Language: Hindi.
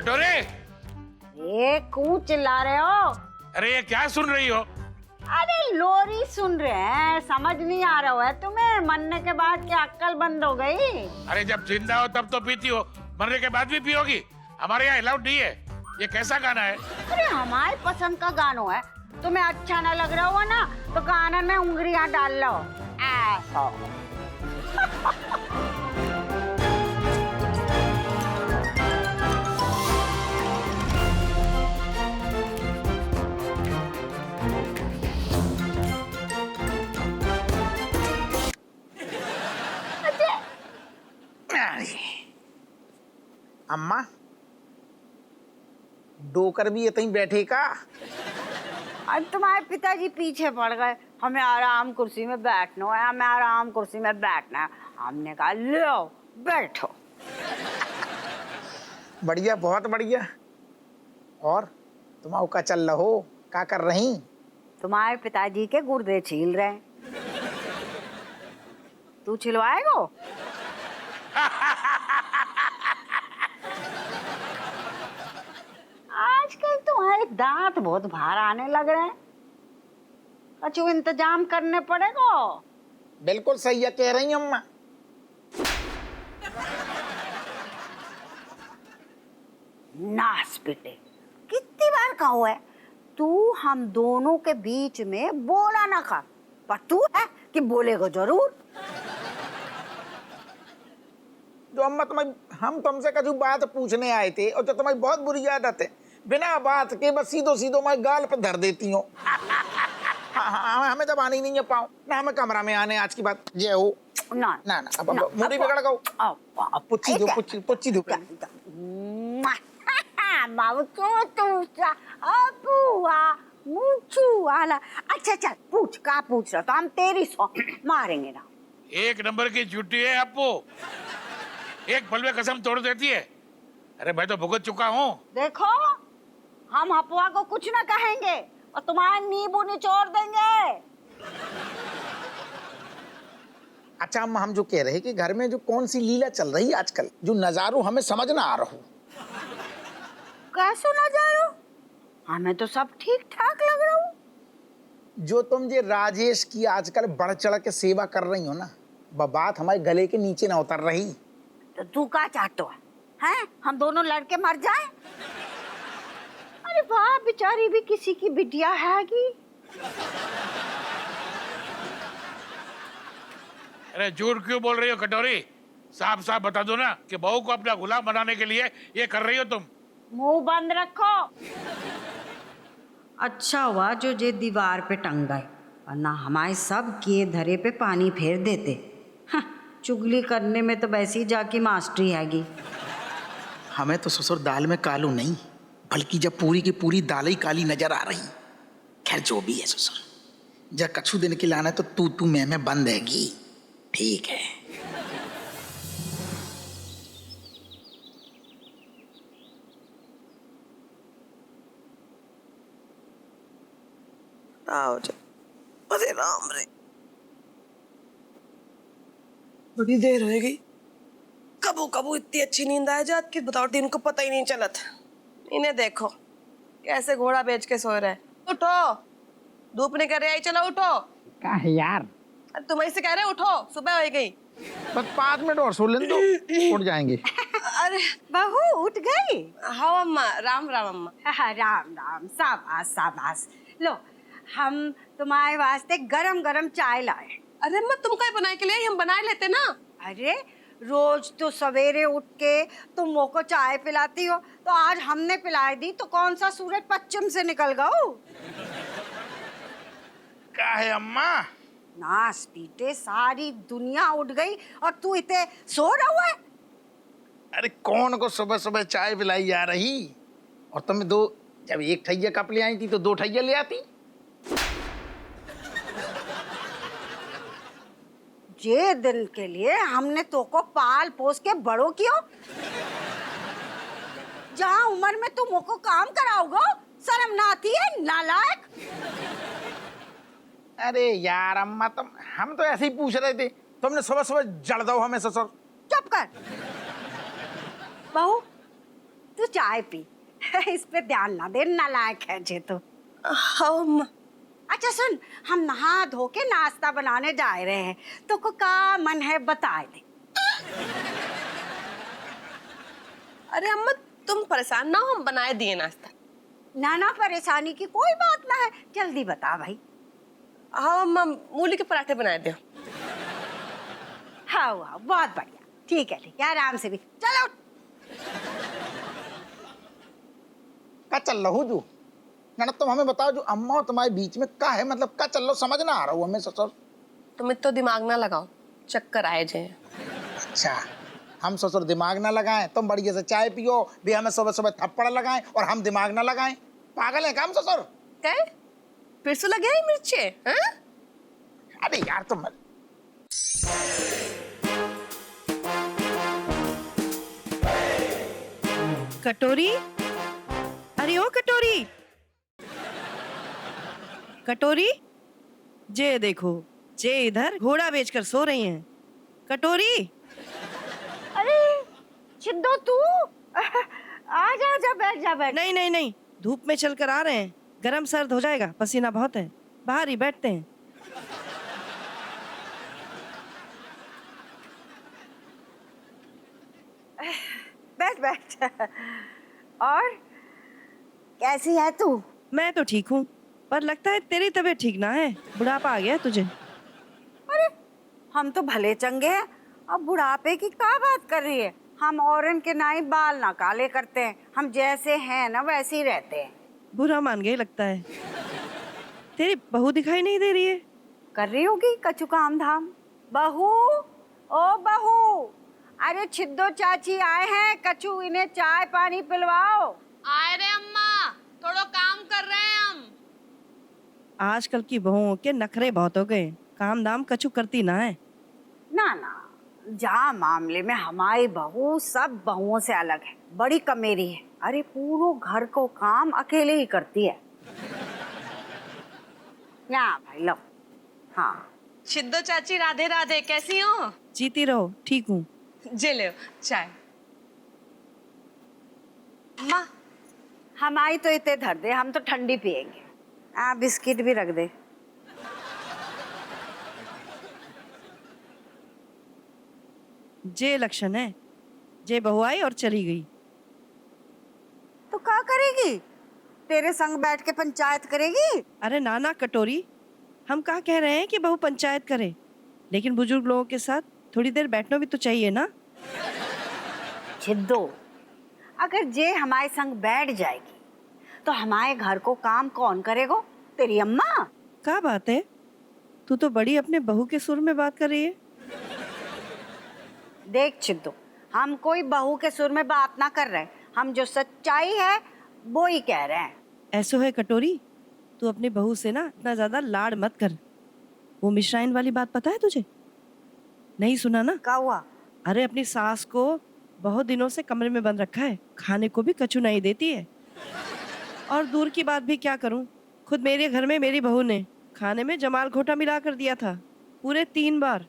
कटोरे, ये क्यों चिल्ला रहे हो? अरे ये क्या सुन रही हो? अरे लोरी सुन रहे हैं, समझ नहीं आ रहा है तुम्हें? मरने के बाद क्या अक्ल बंद हो गई? अरे जब जिंदा हो तब तो पीती हो, मरने के बाद भी पियोगी? हमारे यहाँ अलाउड नहीं है। ये कैसा गाना है? अरे हमारे पसंद का गाना है, तुम्हें अच्छा ना लग रहा हो ना तो कानन में उंगलियां डाल लो ऐसा। अम्मा डोकर भी इतनी बैठे का? अब तुम्हारे पिताजी पीछे पड़ गए, हमें आराम कुर्सी में बैठना है, हमें आराम कुर्सी में बैठना है। हमने कहा लो बैठो। बढ़िया, बहुत बढ़िया। और तुम का चल रहो, क्या कर रही? तुम्हारे पिताजी के गुर्दे छील रहे हैं। तू छिलवाएगो? आजकल तुम्हारे दांत बहुत बाहर आने लग रहे हैं, कुछ इंतजाम करने पड़ेगा। बिल्कुल सही है कह रही अम्मा। नास बेटे, कितनी बार कहो है तू हम दोनों के बीच में बोला ना कर, पर तू है कि बोलेगा जरूर। जो अम्मा हम तुमसे कभी बात पूछने आए थे और जो तुम्हारी बहुत बुरी आदत है, बिना बात के बस सीधो सीधो मैं गाल पे धर देती हूँ। हाँ, हमें जब आनी नहीं है पाओ ना, हमें कमरा में आने आज की बात ये हो ना ना ना। अब मुड़ी बिगड़ गो, पुच्ची दो, पुच्ची दो। बाबू तो तू अबुआ मुझू वाला। अच्छा चल पूछ, का पूछ रहा तो हम तेरी सौ मारेंगे ना। एक नंबर की झूठी है अपू, एक पल में कसम तोड़ देती है। अरे मैं तो भुगत चुका हूँ। देखो हम हपुआ को कुछ ना कहेंगे और तुम्हारा नींबू निचोड़ देंगे। अच्छा अम्मा, हम जो कह रहे कि घर में जो कौन सी लीला चल रही है आजकल, जो नजारो हमें समझ ना आ रहा हो। कैसे नजारो? हमें तो सब ठीक ठाक लग रहा हूँ। जो तुम ये राजेश की आजकल बढ़ चढ़ के सेवा कर रही हो ना, वह बात हमारे गले के नीचे ना उतर रही। तो तू क्या चाहता है? हम दोनों लड़के मर जाएं? अरे वाह, बेचारी भी किसी की बिटिया हैगी। अरे झूठ क्यों बोल रही हो कटोरी? साफ साफ बता दो ना कि बहू को अपना गुलाम बनाने के लिए ये कर रही हो तुम। मुंह बंद रखो। अच्छा हुआ जो ये दीवार पे टंग गए, वरना हमारे सब किए धरे पे पानी फेर देते। हाँ, चुगली करने में तो वैसी ही जाकी मास्टरी हैगी। हमें तो ससुर दाल में कालो नहीं, बल्कि जब पूरी की पूरी दाल ही काली नजर आ रही। खैर जो भी है ससुर, जब कछु दिन के लाना तो तू मैं बंद हैगी, ठीक है? आओ जा। अरे राम रे, बड़ी देर हो गई। कबू कबू इतनी अच्छी नींद आ जाती कि बताओ दिन को पता ही नहीं चलत। इन्हें देखो कैसे घोड़ा बेच के सो रहे हैं। उठो, धूप निकल रही, चलो उठो। क्या है यार? तुम ऐसे कह रहे उठो, सुबह हो गई। बस 5 मिनट और सो लें तो उठ जाएंगे। अरे बहू उठ गई? हाँ अम्मा, राम राम अम्मा। राम राम, शाबाश शाबाश। लो हम तुम्हारे वास्ते गरम गरम चाय लाए। अरे अम्मा, तुम क्या बनाए के लिए? हम बना लेते ना। अरे रोज तो सवेरे उठ के तुम मुझ को चाय पिलाती हो, तो आज हमने पिलाई दी तो कौन सा सूरज पश्चिम से निकल गया? क्या है अम्मा? नास पीटे, सारी दुनिया उठ गई और तू इतने सो रहा है। अरे कौन को सुबह सुबह चाय पिलाई जा रही? और तुम दो, जब एक ठैया कप ले आई थी तो 2 ठैया ले आती। ये दिन के लिए हमने तो को पाल पोस के बड़ो कियो, जहाँ उम्र में तुम को काम कराओगे, शर्म ना आती है नालायक? अरे यार अम्मा, हम तो ऐसे ही पूछ रहे थे, तुमने सुबह सुबह जड़ दो हमें ससुर। चुप कर बहू, तू चाय पी। इस पे ध्यान ना दे, नालायक है जे तो। हाँ अम्मा। अच्छा सुन, हम नहा धो के नाश्ता बनाने जा रहे हैं, तो को का मन है बता दे। अरे अम्मा तुम परेशान ना हो, हम बनाए दिए नाश्ता। ना परेशानी की कोई बात ना है, जल्दी बता भाई। हाँ अम्मा, मूली के पराठे बनाए दो। हाँ वाह, बहुत बढ़िया। ठीक है आराम से भी। चलो क्या चल रहा हूँ जू ना, तुम हमें बताओ जो अम्मा और तुम्हारे बीच में क्या है, मतलब क्या चल रहा, समझ ना आ रहा हूँ हमें ससुर। तुम इतना दिमाग ना लगाओ, चक्कर आए जे। अच्छा, हम ससुर दिमाग ना लगाएं, तुम बढ़िया से चाय पियो, भी हमें सुबह सुबह थप्पड़ लगाएं और हम दिमाग ना लगाएं। पागल है क्या हम ससुर? क्या फिर से लगे हैं मिर्चे? हाँ? अरे यार तुम कटोरी, अरे ओ कटोरी, कटोरी, जे देखो, जे इधर घोड़ा बेचकर सो रही हैं। कटोरी। अरे छिद्दो तू आजा, आजा बैठ जा बैठ। नहीं नहीं नहीं, धूप में चल कर आ रहे हैं, गरम सर्द हो जाएगा, पसीना बहुत है, बाहर ही बैठते हैं। बैठ बैठ। और कैसी है तू? मैं तो ठीक हूँ, पर लगता है तेरी तबीयत ठीक ना है, बुढ़ापा आ गया है तुझे। अरे हम तो भले चंगे हैं, अब बुढ़ापे की क्या बात कर रही है? हम औरन के नाई बाल ना काले करते हैं, हम जैसे हैं ना वैसे ही रहते हैं। बुरा मान गई लगता है। तेरी बहू दिखाई नहीं दे रही है। कर रही होगी कछु काम धाम। बहू, ओ बहू, अरे छिद्दो चाची आए हैं, कछु इन्हें चाय पानी पिलवाओ। आए रे अम्मा, थोड़ा काम कर रहे हैं हम। आजकल की बहुओं के नखरे बहुत हो गए, काम दाम कछु करती ना है। ना जहाँ मामले में हमारी बहू सब बहुओं से अलग है, बड़ी कमेरी है। अरे पूरो घर को काम अकेले ही करती है। यहाँ भाई लो। हाँ छिद्दो चाची, राधे राधे, कैसी हो? जीती रहो, ठीक हूँ। जे ले चाय। अम्मा, हमारी तो इतने धर दे, हम तो ठंडी पियेंगे। बिस्किट भी रख दे। जे लक्षण है, जे बहू आई और चली गई। तो क्या करेगी? तेरे संग बैठ के पंचायत करेगी? अरे नाना कटोरी, हम कहाँ कह रहे हैं कि बहू पंचायत करे, लेकिन बुजुर्ग लोगों के साथ थोड़ी देर बैठना भी तो चाहिए ना। छिद्दो, अगर जे हमारे संग बैठ जाएगी तो हमारे घर को काम कौन करेगा? तेरी अम्मा। क्या बात है, तू तो बड़ी अपने बहू के सुर में बात कर रही है। देख छिद्दो, हम कोई बहू के सुर में बात ना कर रहे, हम जो सच्चाई है वो ही कह रहे हैं। ऐसो है कटोरी, तू अपनी बहू से ना इतना ज्यादा लाड मत कर। वो मिश्राइन वाली बात पता है तुझे? नहीं सुना ना? क्या हुआ? अरे अपनी सास को बहुत दिनों से कमरे में बंद रखा है, खाने को भी कछु नहीं देती है। और दूर की बात भी क्या करूं, खुद मेरे घर में मेरी बहू ने खाने में जमाल घोटा मिला कर दिया था, पूरे 3 बार।